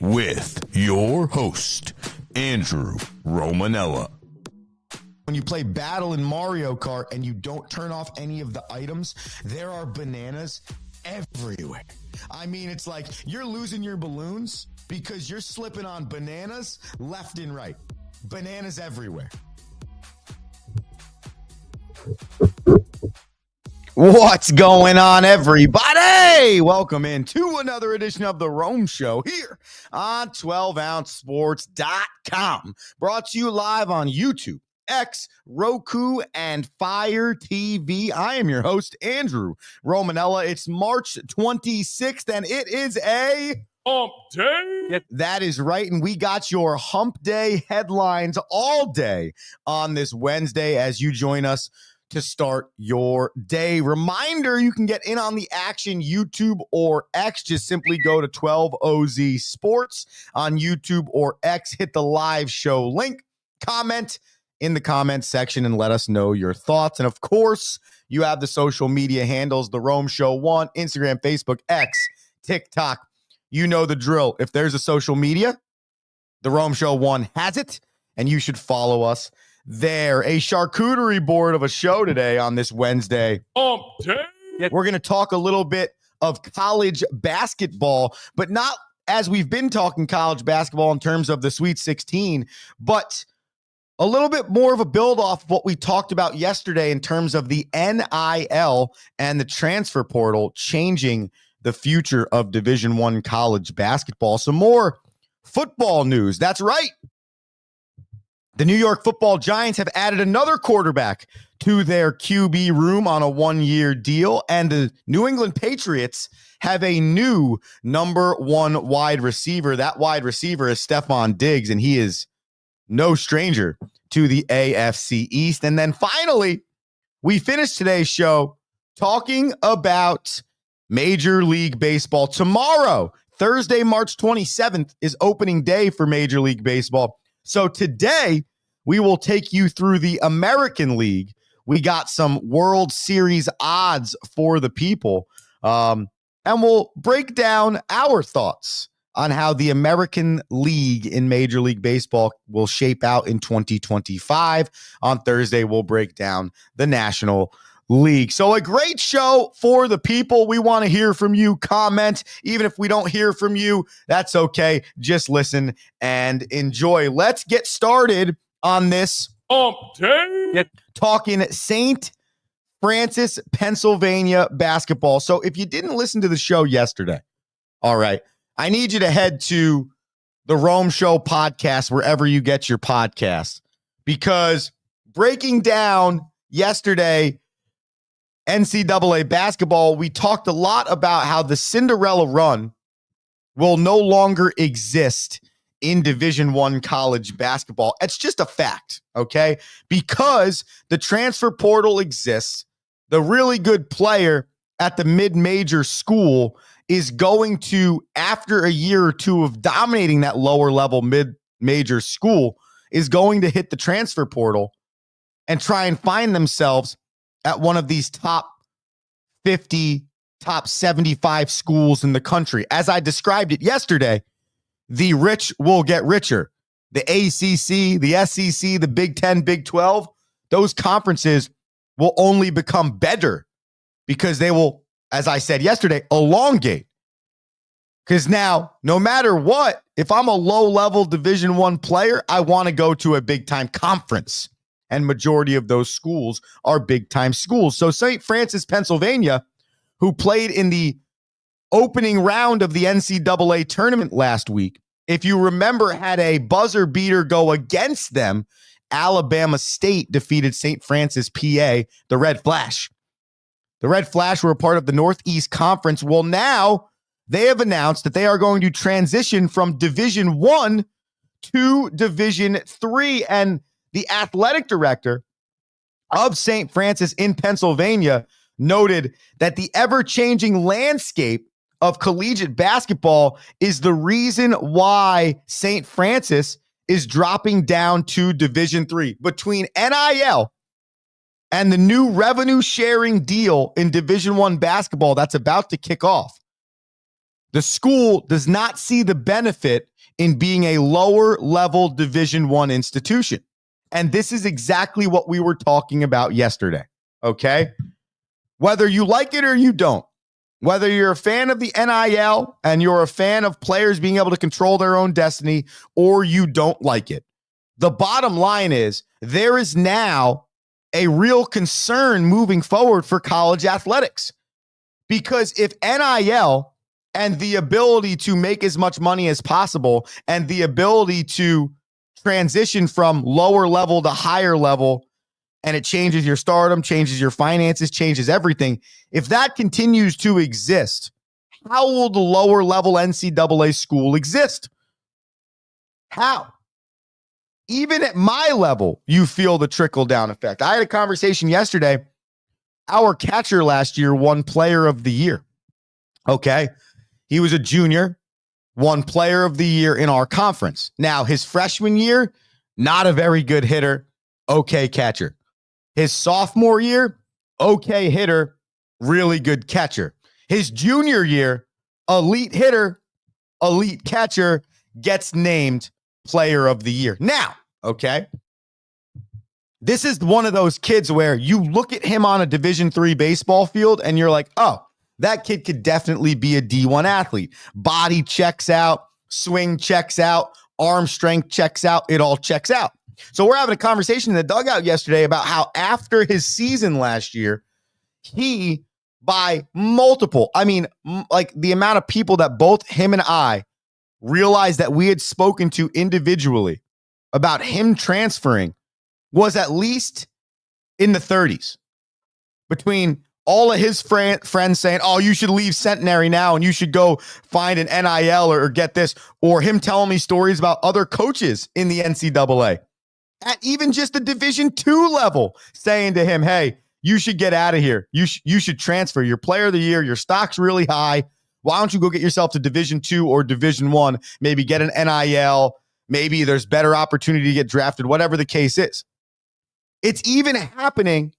with your host, Andrew Romanella. When you play Battle in Mario Kart and you don't turn off any of the items, there are bananas everywhere. I mean, it's like you're losing your balloons because you're slipping on bananas left and right. Bananas everywhere. What's going on, everybody? Welcome into another edition of The Rome Show here on 12ouncesports.com. Brought to you live on YouTube, X, Roku, and Fire TV. I am your host, Andrew Romanella. It's March 26th, and it is a Hump Day. That is right, and we got your Hump Day headlines all day on this Wednesday as you join us to start your day. Reminder, you can get in on the action, YouTube or X. Just simply go to 12OZ Sports on YouTube or X. Hit the live show link, comment in the comments section, and let us know your thoughts. And of course, you have the social media handles, The Rome Show 1, Instagram, Facebook, X, TikTok. You know the drill. If there's a social media, The Rome Show 1 has it, and you should follow us there. A charcuterie board of a show today on this Wednesday. Hump Day. We're going to talk a little bit of college basketball, but not as we've been talking college basketball in terms of the Sweet 16, but a little bit more of a build off of what we talked about yesterday in terms of the NIL and the transfer portal changing the future of Division I college basketball. Some more football news. That's right. The New York Football Giants have added another quarterback to their QB room on a one-year deal, and the New England Patriots have a new number one wide receiver. That wide receiver is Stephon Diggs, and he is no stranger to the AFC East. And then finally, we finished today's show talking about Major League Baseball. Tomorrow, Thursday, March 27th, is opening day for Major League Baseball. So today, we will take you through the American League. We got some World Series odds for the people, and we'll break down our thoughts on how the American League in Major League Baseball will shape out in 2025. On Thursday, we'll break down the National League. So a great show for the people. We want to hear from you. Comment. Even if we don't hear from you, that's okay. Just listen and enjoy. Let's get started on this Hump Day. talking St. Francis, Pennsylvania basketball. So if you didn't listen to the show yesterday, all right, I need you to head to the Rome Show podcast, wherever you get your podcast, because breaking down yesterday NCAA basketball, we talked a lot about how the Cinderella run will no longer exist in Division I college basketball. It's just a fact, okay? Because the transfer portal exists, the really good player at the mid-major school is going to, after a year or two of dominating that lower level mid-major school, is going to hit the transfer portal and try and find themselves at one of these top 50, top 75 schools in the country. As I described it yesterday, the rich will get richer. The ACC, the SEC, the Big 10, Big 12, those conferences will only become better because they will, as I said yesterday, elongate. Because now, no matter what, if I'm a low-level Division I player, I want to go to a big-time conference. And majority of those schools are big-time schools. So St. Francis, Pennsylvania, who played in the opening round of the NCAA tournament last week, if you remember, had a buzzer beater go against them. Alabama State defeated St. Francis, PA, the Red Flash. The Red Flash were a part of the Northeast Conference. Well, now they have announced that they are going to transition from Division I to Division III, and the athletic director of St. Francis in Pennsylvania noted that the ever-changing landscape of collegiate basketball is the reason why St. Francis is dropping down to Division III. Between NIL and the new revenue sharing deal in Division I basketball that's about to kick off, the school does not see the benefit in being a lower level Division I institution. And this is exactly what we were talking about yesterday. Okay. Whether you like it or you don't, whether you're a fan of the NIL and you're a fan of players being able to control their own destiny, or you don't like it, the bottom line is there is now a real concern moving forward for college athletics. Because if NIL and the ability to make as much money as possible and the ability to transition from lower level to higher level, and it changes your stardom, changes your finances, changes everything. If that continues to exist, how will the lower level NCAA school exist? How? Even at my level, you feel the trickle down effect. I had a conversation yesterday. Our catcher last year won Player of the Year. Okay. He was a junior, won Player of the Year in our conference. Now, his freshman year, not a very good hitter, okay catcher. His sophomore year, okay hitter, really good catcher. His junior year, elite hitter, elite catcher, gets named Player of the Year. Now, okay, this is one of those kids where you look at him on a Division III baseball field and you're like, oh, that kid could definitely be a D1 athlete. Body checks out, swing checks out, arm strength checks out. It all checks out. So we're having a conversation in the dugout yesterday about how after his season last year, he, by multiple, like the amount of people that both him and I realized that we had spoken to individually about him transferring was at least in the 30s. Between all of his friends saying, oh, you should leave Centenary now and you should go find an NIL or get this, or him telling me stories about other coaches in the NCAA. At even just the Division II level, saying to him, hey, you should get out of here. You should transfer. Your Player of the Year, your stock's really high. Why don't you go get yourself to Division II or Division I? Maybe get an NIL. Maybe there's better opportunity to get drafted, whatever the case is. It's even happening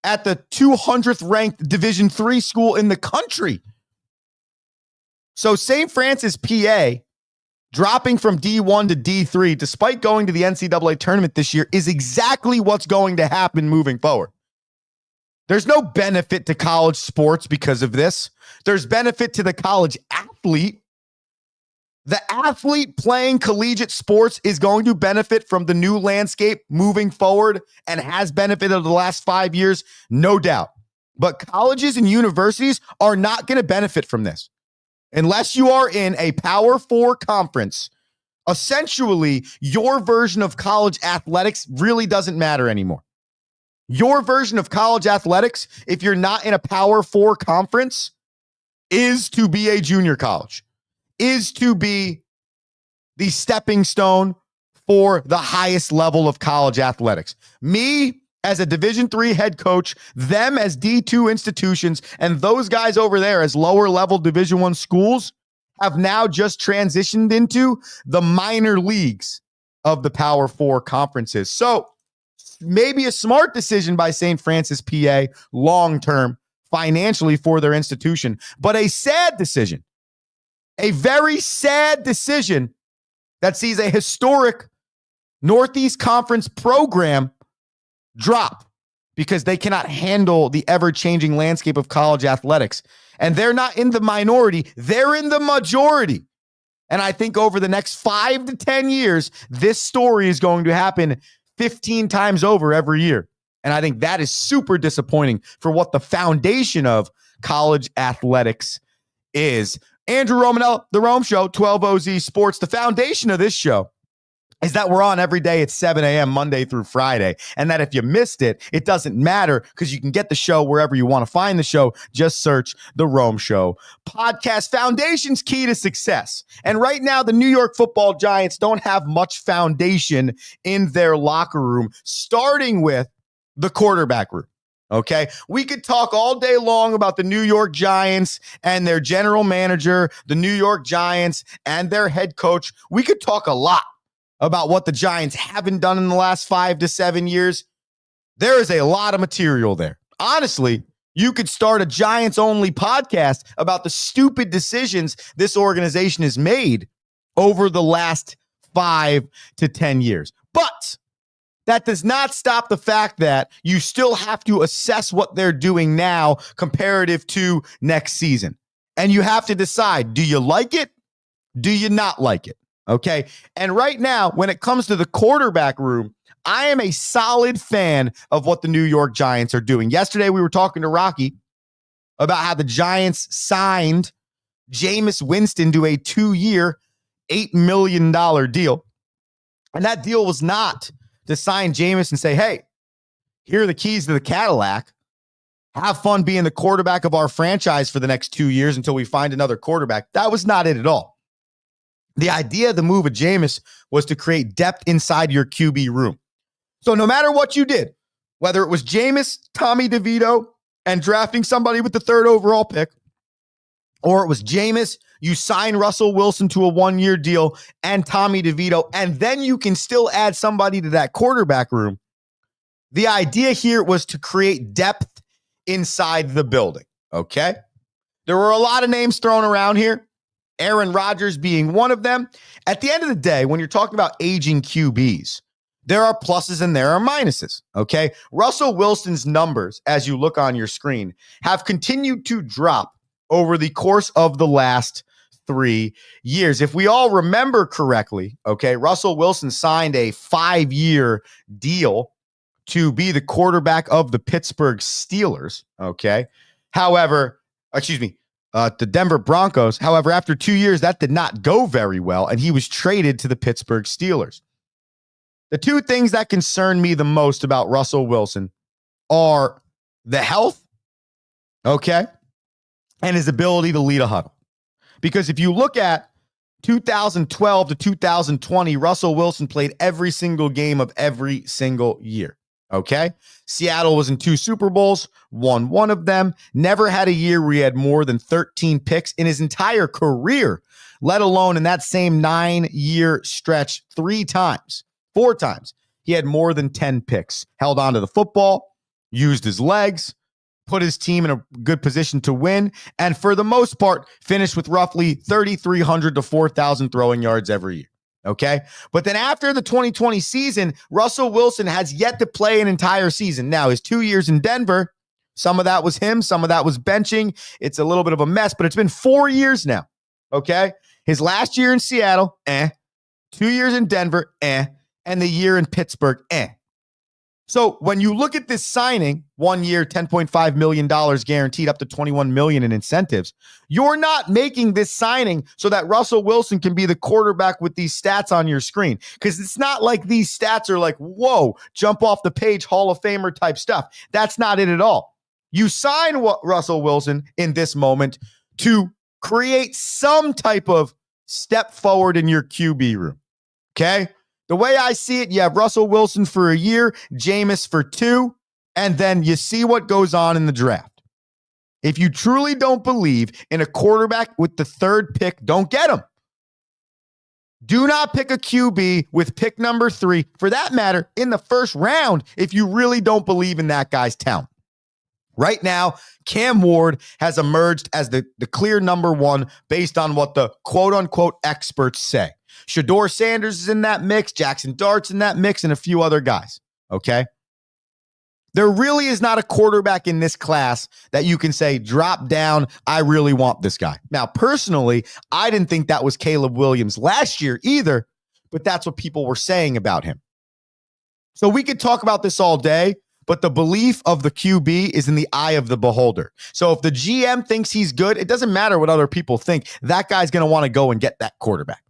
at the 200th ranked Division III school in the country. So St. Francis, PA, dropping from D1 to D3, despite going to the NCAA tournament this year, is exactly what's going to happen moving forward. There's no benefit to college sports because of this. There's benefit to the college athlete. The athlete playing collegiate sports is going to benefit from the new landscape moving forward and has benefited the last 5 years, no doubt. But colleges and universities are not going to benefit from this. Unless you are in a Power 4 conference, essentially, your version of college athletics really doesn't matter anymore. Your version of college athletics, if you're not in a Power 4 conference, is to be a junior college, is to be the stepping stone for the highest level of college athletics. Me, as a Division III head coach, them as D2 institutions, and those guys over there as lower level Division I schools have now just transitioned into the minor leagues of the Power 4 conferences. So maybe a smart decision by St. Francis, PA, long-term financially for their institution, but a sad decision, a very sad decision that sees a historic Northeast Conference program drop because they cannot handle the ever-changing landscape of college athletics. And they're not in the minority, they're in the majority. And I think over the next 5 to 10 years, this story is going to happen 15 times over every year. And I think that is super disappointing for what the foundation of college athletics is. Andrew Romanella, The Rome Show, 12OZ Sports. The foundation of this show is that we're on every day at 7 a.m. Monday through Friday. And that if you missed it, it doesn't matter because you can get the show wherever you want to find the show. Just search The Rome Show podcast. Foundation's key to success. And right now, the New York Football Giants don't have much foundation in their locker room, starting with the quarterback room. Okay, we could talk all day long about the New York Giants and their general manager, the New York Giants and their head coach. We could talk a lot about what the Giants haven't done in the last 5 to 7 years. There is a lot of material there. Honestly, you could start a Giants-only podcast about the stupid decisions this organization has made over the last 5 to 10 years. But that does not stop the fact that you still have to assess what they're doing now comparative to next season. And you have to decide, do you like it? Do you not like it? Okay. And right now, when it comes to the quarterback room, I am a solid fan of what the New York Giants are doing. Yesterday, we were talking to Rocky about how the Giants signed Jameis Winston to a 2-year, $8 million deal. And that deal was not to sign Jameis and say, hey, here are the keys to the Cadillac. Have fun being the quarterback of our franchise for the next 2 years until we find another quarterback. That was not it at all. The idea of the move of Jameis was to create depth inside your QB room. So no matter what you did, whether it was Jameis, Tommy DeVito, and drafting somebody with the 3rd overall pick, or it was Jameis, you sign Russell Wilson to a 1-year deal and Tommy DeVito, and then you can still add somebody to that quarterback room. The idea here was to create depth inside the building, okay? There were a lot of names thrown around here, Aaron Rodgers being one of them. At the end of the day, when you're talking about aging QBs, there are pluses and there are minuses, okay? Russell Wilson's numbers, as you look on your screen, have continued to drop over the course of the last 3 years. If we all remember correctly, okay, Russell Wilson signed a 5-year deal to be the quarterback of the Pittsburgh Steelers, okay? However, the Denver Broncos. However, after 2 years, that did not go very well, and he was traded to the Pittsburgh Steelers. The two things that concern me the most about Russell Wilson are the health, okay, and his ability to lead a huddle. Because if you look at 2012 to 2020, Russell Wilson played every single game of every single year, okay? Seattle was in 2 Super Bowls, won one of them, never had a year where he had more than 13 picks in his entire career, let alone in that same 9-year stretch 4 times. He had more than 10 picks, held on to the football, used his legs, put his team in a good position to win, and for the most part, finished with roughly 3,300 to 4,000 throwing yards every year. Okay. But then after the 2020 season, Russell Wilson has yet to play an entire season. Now, his 2 years in Denver, some of that was him, some of that was benching. It's a little bit of a mess, but it's been 4 years now. Okay. His last year in Seattle, 2 years in Denver, and the year in Pittsburgh, So when you look at this signing, 1 year, $10.5 million guaranteed, up to $21 million in incentives, you're not making this signing so that Russell Wilson can be the quarterback with these stats on your screen. Because it's not like these stats are like, whoa, jump off the page, Hall of Famer type stuff. That's not it at all. You sign Russell Wilson in this moment to create some type of step forward in your QB room. Okay? The way I see it, you have Russell Wilson for a year, Jameis for 2, and then you see what goes on in the draft. If you truly don't believe in a quarterback with the 3rd pick, don't get him. Do not pick a QB with pick number 3, for that matter, in the 1st round, if you really don't believe in that guy's talent. Right now, Cam Ward has emerged as the clear number 1 based on what the quote-unquote experts say. Shedeur Sanders is in that mix, Jackson Dart's in that mix, and a few other guys, okay? There really is not a quarterback in this class that you can say, drop down, I really want this guy. Now, personally, I didn't think that was Caleb Williams last year either, but that's what people were saying about him. So we could talk about this all day, but the belief of the QB is in the eye of the beholder. So if the GM thinks he's good, it doesn't matter what other people think. That guy's going to want to go and get that quarterback.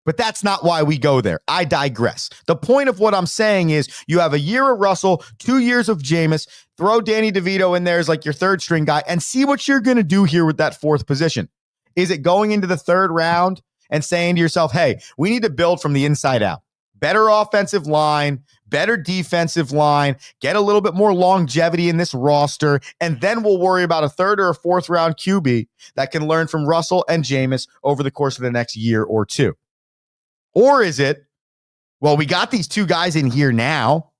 But that's not why we go there. I digress. The point of what I'm saying is you have a year of Russell, 2 years of Jameis, throw Danny DeVito in there as like your 3rd string guy and see what you're going to do here with that 4th position. Is it going into the 3rd round and saying to yourself, hey, we need to build from the inside out? Better offensive line, better defensive line, get a little bit more longevity in this roster, and then we'll worry about a 3rd or a 4th round QB that can learn from Russell and Jameis over the course of the next year or 2. Or is it, well, we got these 2 guys in here now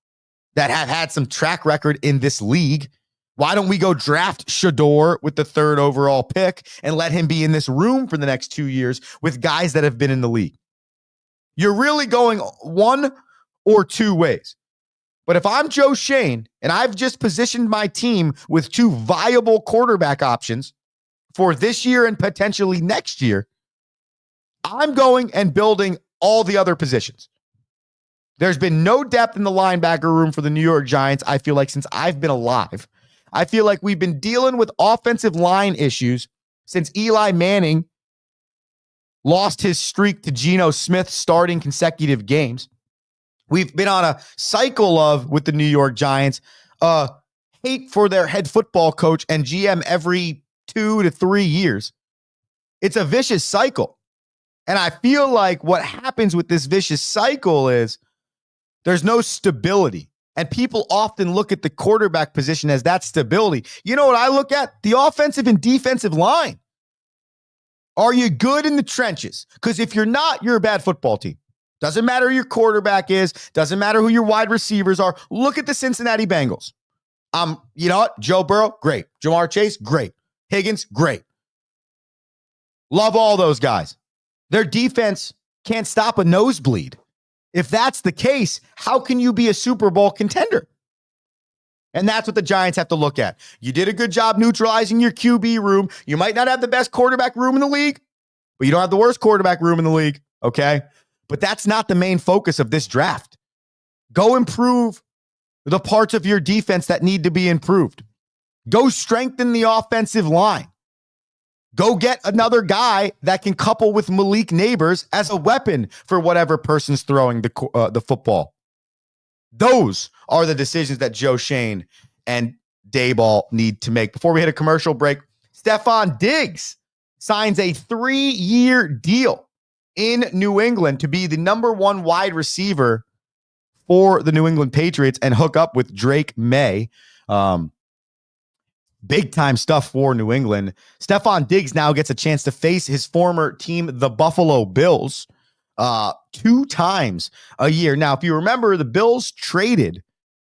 that have had some track record in this league. Why don't we go draft Shador with the 3rd overall pick and let him be in this room for the next 2 years with guys that have been in the league? You're really going one or two ways. But if I'm Joe Schoen and I've just positioned my team with 2 viable quarterback options for this year and potentially next year, I'm going and building all the other positions. There's been no depth in the linebacker room for the New York Giants, I feel like, since I've been alive. I feel like we've been dealing with offensive line issues since Eli Manning lost his streak to Geno Smith starting consecutive games. We've been on a cycle of, with the New York Giants, hate for their head football coach and GM every 2 to 3 years. It's a vicious cycle. And I feel like what happens with this vicious cycle is there's no stability. And people often look at the quarterback position as that stability. You know what I look at? The offensive and defensive line. Are you good in the trenches? Because if you're not, you're a bad football team. Doesn't matter who your quarterback is. Doesn't matter who your wide receivers are. Look at the Cincinnati Bengals. You know what? Joe Burrow, great. Jamar Chase, great. Higgins, great. Love all those guys. Their defense can't stop a nosebleed. If that's the case, how can you be a Super Bowl contender? And that's what the Giants have to look at. You did a good job neutralizing your QB room. You might not have the best quarterback room in the league, but you don't have the worst quarterback room in the league, okay? But that's not the main focus of this draft. Go improve the parts of your defense that need to be improved. Go strengthen the offensive line. Go get another guy that can couple with Malik Neighbors as a weapon for whatever person's throwing the football. Those are the decisions that Joe Schoen and Daboll need to make. Before we hit a commercial break, Stephon Diggs signs a 3-year deal in New England to be the number 1 wide receiver for the New England Patriots and hook up with Drake May. Big time stuff for New England. Stephon Diggs now gets a chance to face his former team, the Buffalo Bills, 2 times a year. Now, if you remember, the Bills traded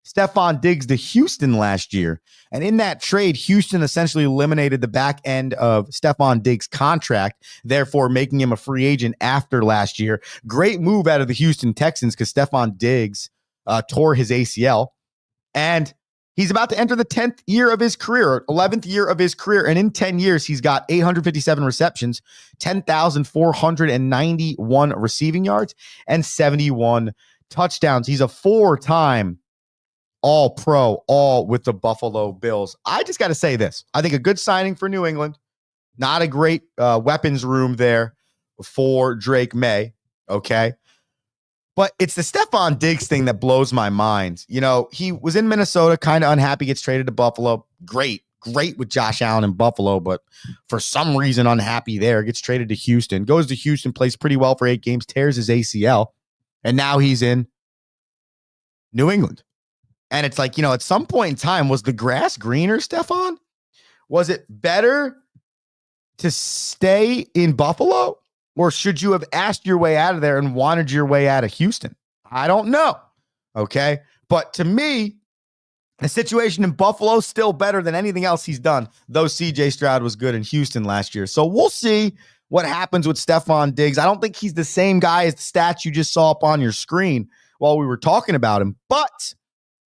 Stephon Diggs to Houston last year. And in that trade, Houston essentially eliminated the back end of Stephon Diggs' contract, therefore making him a free agent after last year. Great move out of the Houston Texans because Stephon Diggs tore his ACL. And he's about to enter the 10th year of his career, 11th year of his career. And in 10 years, he's got 857 receptions, 10,491 receiving yards, and 71 touchdowns. He's a 4-time All-Pro, all with the Buffalo Bills. I just got to say this. I think a good signing for New England. Not a great weapons room there for Drake May, okay? But it's the Stephon Diggs thing that blows my mind. You know, he was in Minnesota, kind of unhappy, gets traded to Buffalo. Great with Josh Allen in Buffalo, but for some reason unhappy there. Gets traded to Houston, goes to Houston, plays pretty well for 8 games, tears his ACL, and now he's in New England. And it's like, you know, at some point in time, was the grass greener, Stephon? Was it better to stay in Buffalo? Or should you have asked your way out of there and wanted your way out of Houston? I don't know. Okay. But to me, the situation in Buffalo is still better than anything else he's done, though CJ Stroud was good in Houston last year. So we'll see what happens with Stephon Diggs. I don't think he's the same guy as the stats you just saw up on your screen while we were talking about him, but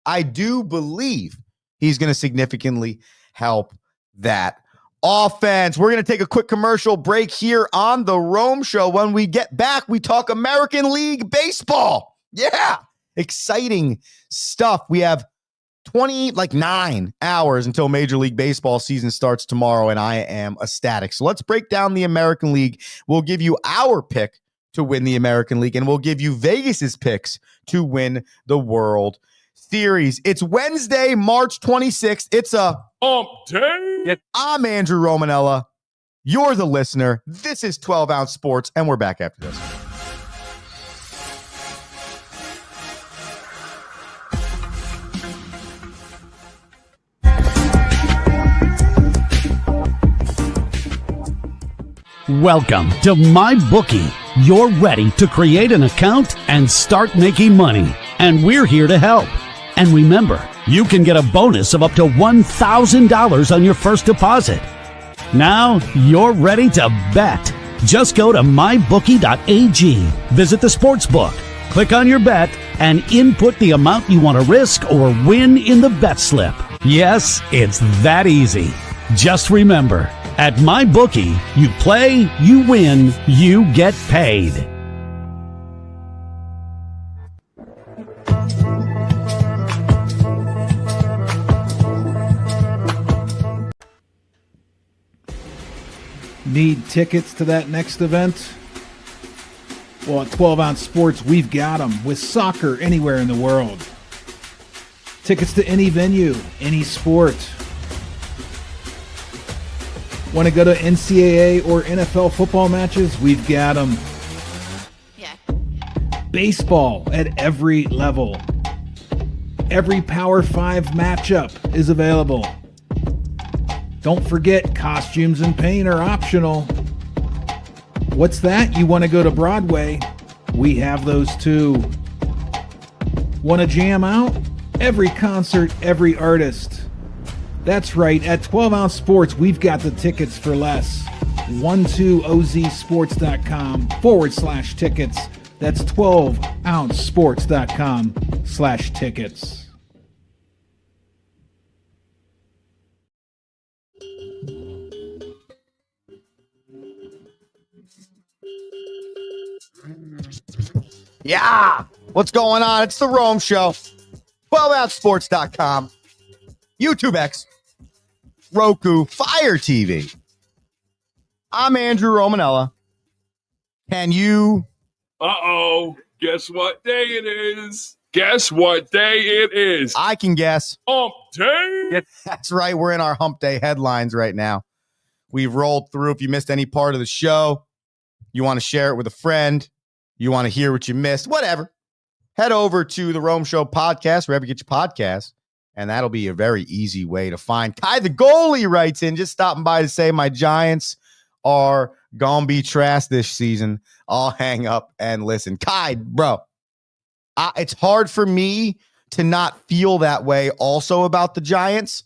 I do believe he's going to significantly help that offense. We're going to take a quick commercial break here on the Rome Show. When we get back, we talk American League Baseball. Yeah, exciting stuff. We have 9 hours until Major League Baseball season starts tomorrow, and I am ecstatic. So let's break down the American League. We'll give you our pick to win the American League, and we'll give you Vegas's picks to win the World Series. It's Wednesday, March 26th. It's a day. I'm Andrew Romanella. You're the listener. This is 12 Ounce Sports, and we're back after this. Welcome to MyBookie. You're ready to create an account and start making money, and we're here to help. And remember, you can get a bonus of up to $1,000 on your first deposit. Now you're ready to bet. Just go to mybookie.ag, visit the sportsbook, click on your bet, and input the amount you want to risk or win in the bet slip. Yes, it's that easy. Just remember, at MyBookie, you play, you win, you get paid. Need tickets to that next event? Well, at 12 Ounce Sports, we've got them with soccer anywhere in the world. Tickets to any venue, any sport. Want to go to NCAA or NFL football matches? We've got them. Yeah. Baseball at every level. Every Power 5 matchup is available. Don't forget, costumes and paint are optional. What's that? You want to go to Broadway? We have those too. Want to jam out? Every concert, every artist. That's right, at 12 Ounce Sports, we've got the tickets for less. 12ozsports.com/tickets. That's 12ouncesports.com/tickets. Yeah. What's going on? It's the Rome Show. 12ouncesports.com. YouTube X. Roku. Fire TV. I'm Andrew Romanella. Can you... Uh-oh. Guess what day it is? Guess what day it is? I can guess. Hump day. That's right. We're in our Hump Day headlines right now. We've rolled through. If you missed any part of the show, you want to share it with a friend, you want to hear what you missed, whatever, head over to the Rome Show podcast, wherever you get your podcasts, and that'll be a very easy way to find. Kai the goalie writes in, just stopping by to say my Giants are going to be trash this season. I'll hang up and listen. Kai, bro, it's hard for me to not feel that way also about the Giants,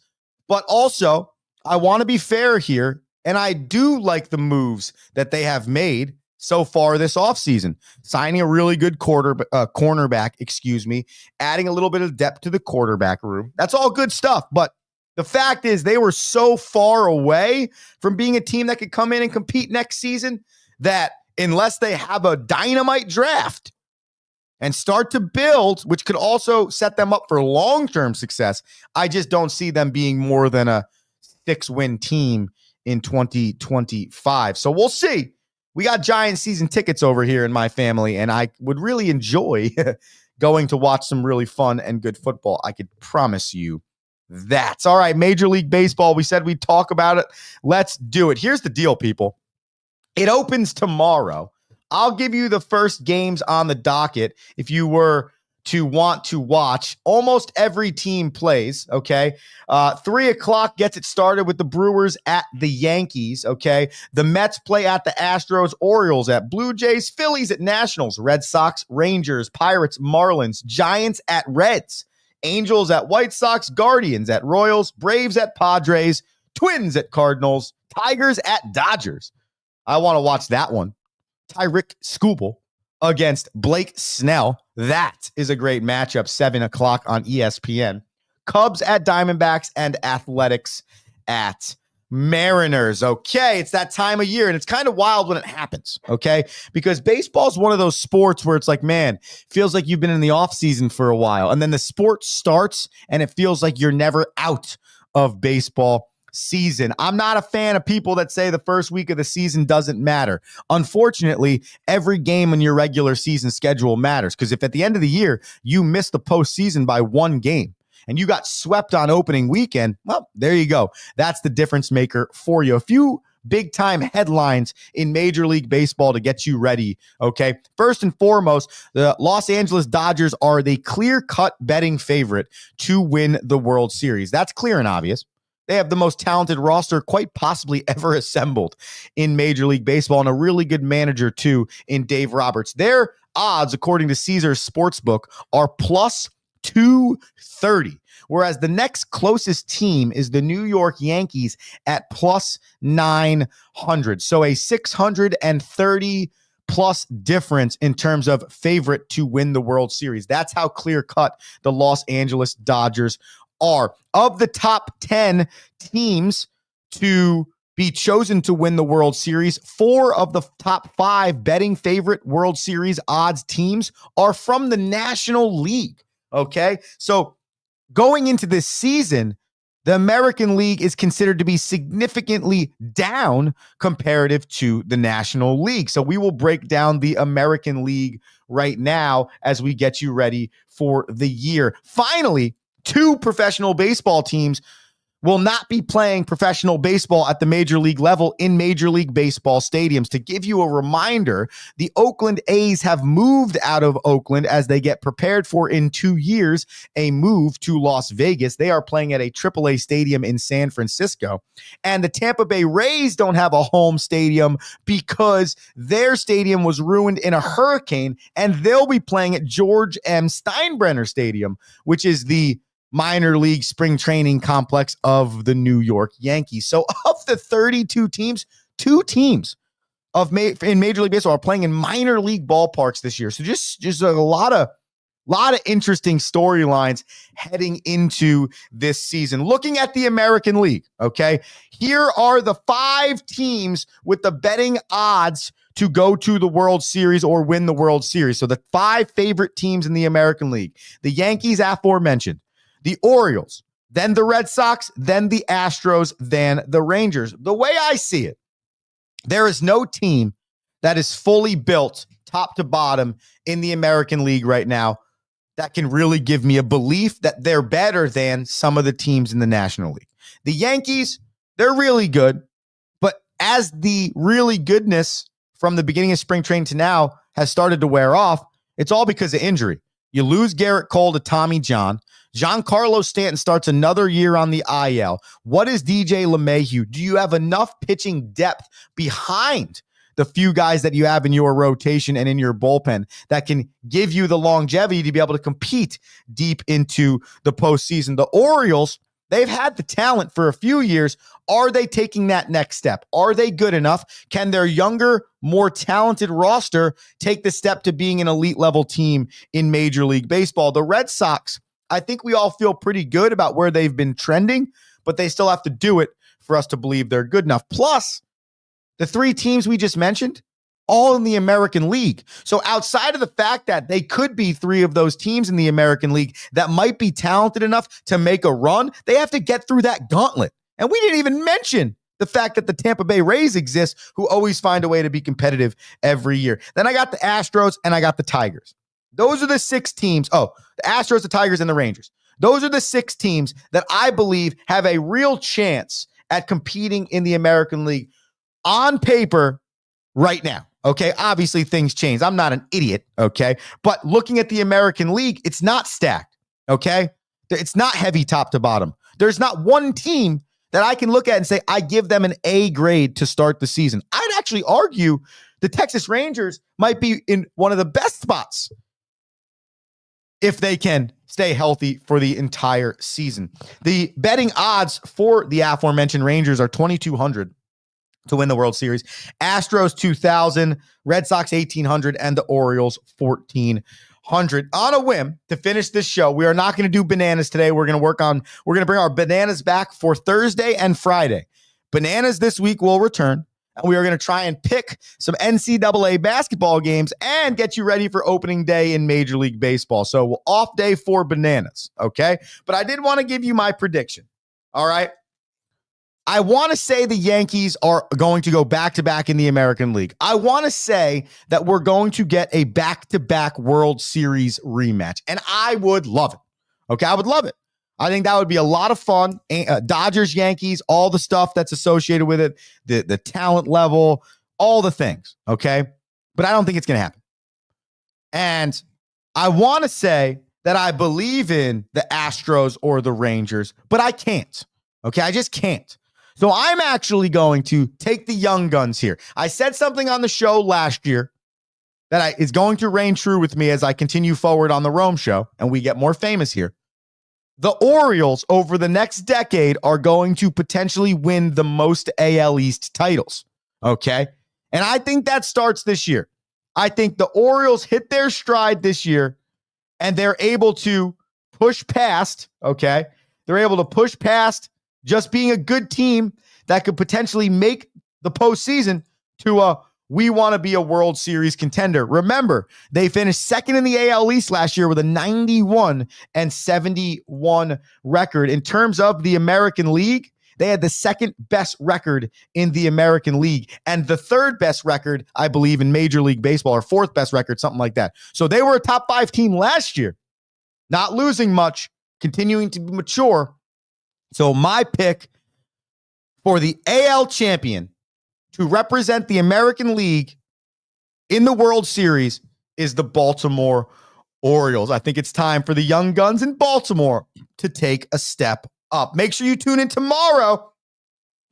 but also I want to be fair here, and I do like the moves that they have made so far this offseason. Signing a really good cornerback, adding a little bit of depth to the quarterback room. That's all good stuff, but the fact is they were so far away from being a team that could come in and compete next season that unless they have a dynamite draft and start to build, which could also set them up for long-term success, I just don't see them being more than a 6-win team in 2025. So we'll see. We got Giants season tickets over here in my family, and I would really enjoy going to watch some really fun and good football. I could promise you that. All right, Major League Baseball. We said we'd talk about it. Let's do it. Here's the deal, people. It opens tomorrow. I'll give you the first games on the docket if you were to want to watch. Almost every team plays, okay? 3 o'clock gets it started with the Brewers at the Yankees, okay? The Mets play at the Astros, Orioles at Blue Jays, Phillies at Nationals, Red Sox, Rangers, Pirates, Marlins, Giants at Reds, Angels at White Sox, Guardians at Royals, Braves at Padres, Twins at Cardinals, Tigers at Dodgers. I want to watch that one. Tyrick Skubal against Blake Snell. That is a great matchup, 7 o'clock on ESPN. Cubs at Diamondbacks and Athletics at Mariners. Okay, it's that time of year, and it's kind of wild when it happens, okay? Because baseball is one of those sports where it's like, man, feels like you've been in the offseason for a while, and then the sport starts, and it feels like you're never out of baseball season. I'm not a fan of people that say the first week of the season doesn't matter. Unfortunately, every game in your regular season schedule matters, because if at the end of the year you miss the postseason by one game and you got swept on opening weekend, well, there you go. That's the difference maker for you. A few big time headlines in Major League Baseball to get you ready. Okay. First and foremost, the Los Angeles Dodgers are the clear-cut betting favorite to win the World Series. That's clear and obvious. They have the most talented roster quite possibly ever assembled in Major League Baseball, and a really good manager, too, in Dave Roberts. Their odds, according to Caesars Sportsbook, are plus 230. Whereas the next closest team is the New York Yankees at plus 900. So a 630 plus difference in terms of favorite to win the World Series. That's how clear cut the Los Angeles Dodgers are. Of the top 10 teams to be chosen to win the World Series, 4 of the top 5 betting favorite World Series odds teams are from the National League. Okay, so going into this season, the American League is considered to be significantly down comparative to the National League. So we will break down the American League right now as we get you ready for the year. Finally, 2 professional baseball teams will not be playing professional baseball at the major league level in Major League Baseball stadiums. To give you a reminder, the Oakland A's have moved out of Oakland as they get prepared for, in 2 years, a move to Las Vegas. They are playing at a AAA stadium in San Francisco. And the Tampa Bay Rays don't have a home stadium because their stadium was ruined in a hurricane, and they'll be playing at George M. Steinbrenner Stadium, which is the minor league spring training complex of the New York Yankees. So of the 32 teams, 2 teams in Major League Baseball are playing in minor league ballparks this year. So just a lot of interesting storylines heading into this season. Looking at the American League, okay, here are the 5 teams with the betting odds to go to the World Series or win the World Series. So the 5 favorite teams in the American League: the Yankees aforementioned, the Orioles, then the Red Sox, then the Astros, then the Rangers. The way I see it, there is no team that is fully built top to bottom in the American League right now that can really give me a belief that they're better than some of the teams in the National League. The Yankees, they're really good, but as the really goodness from the beginning of spring training to now has started to wear off, it's all because of injury. You lose Garrett Cole to Tommy John. Giancarlo Stanton starts another year on the IL. What is DJ LeMahieu? Do you have enough pitching depth behind the few guys that you have in your rotation and in your bullpen that can give you the longevity to be able to compete deep into the postseason? The Orioles, they've had the talent for a few years. Are they taking that next step? Are they good enough? Can their younger, more talented roster take the step to being an elite level team in Major League Baseball? The Red Sox, I think we all feel pretty good about where they've been trending, but they still have to do it for us to believe they're good enough. Plus, the 3 teams we just mentioned, all in the American League. So outside of the fact that they could be 3 of those teams in the American League that might be talented enough to make a run, they have to get through that gauntlet. And we didn't even mention the fact that the Tampa Bay Rays exist, who always find a way to be competitive every year. Then I got the Astros and I got the Tigers. Those are the 6 teams. Oh, the Astros, the Tigers, and the Rangers. Those are the 6 teams that I believe have a real chance at competing in the American League on paper right now. Okay, obviously things change. I'm not an idiot, okay? But looking at the American League, it's not stacked, okay? It's not heavy top to bottom. There's not one team that I can look at and say, I give them an A grade to start the season. I'd actually argue the Texas Rangers might be in one of the best spots if they can stay healthy for the entire season. The betting odds for the aforementioned Rangers are 2,200 to win the World Series. Astros 2,000, Red Sox 1,800, and the Orioles 1,400. On a whim, to finish this show, we are not going to do bananas today. We're going to bring our bananas back for Thursday and Friday. Bananas this week will return, and we are going to try and pick some NCAA basketball games and get you ready for opening day in Major League Baseball. So off day for bananas, okay? But I did want to give you my prediction, all right? I want to say the Yankees are going to go back-to-back in the American League. I want to say that we're going to get a back-to-back World Series rematch, and I would love it, okay? I would love it. I think that would be a lot of fun. Dodgers, Yankees, all the stuff that's associated with it, the talent level, all the things, okay? But I don't think it's going to happen. And I want to say that I believe in the Astros or the Rangers, but I can't, okay? I just can't. So I'm actually going to take the young guns here. I said something on the show last year that is going to reign true with me as I continue forward on the Rome Show and we get more famous here. The Orioles over the next decade are going to potentially win the most AL East titles. Okay. And I think that starts this year. I think the Orioles hit their stride this year and they're able to push past, okay? They're able to push past just being a good team that could potentially make the postseason to we want to be a World Series contender. Remember, they finished second in the AL East last year with a 91-71 record. In terms of the American League, they had the second best record in the American League and the third best record, I believe, in Major League Baseball, or fourth best record, something like that. So they were a top 5 team last year, not losing much, continuing to be mature. So my pick for the AL champion to represent the American League in the World Series is the Baltimore Orioles. I think it's time for the young guns in Baltimore to take a step up. Make sure you tune in tomorrow,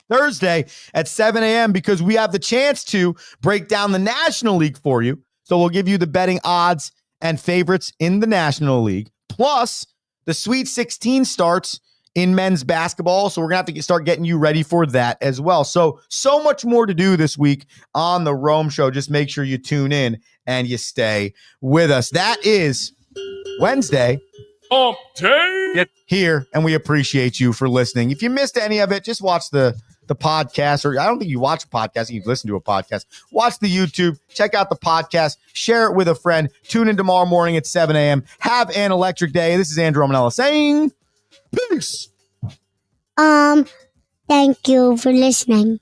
Thursday at 7 a.m. because we have the chance to break down the National League for you. So we'll give you the betting odds and favorites in the National League. Plus, the Sweet 16 starts in men's basketball. So we're going to have to start getting you ready for that as well. So much more to do this week on the Rome Show. Just make sure you tune in and you stay with us. That is Wednesday. Get here, and we appreciate you for listening. If you missed any of it, just watch the podcast, or I don't think you watch a podcast, you listen to a podcast. Watch the YouTube, check out the podcast, share it with a friend. Tune in tomorrow morning at 7 a.m. Have an electric day. This is Andrew Romanella saying peace. Thank you for listening.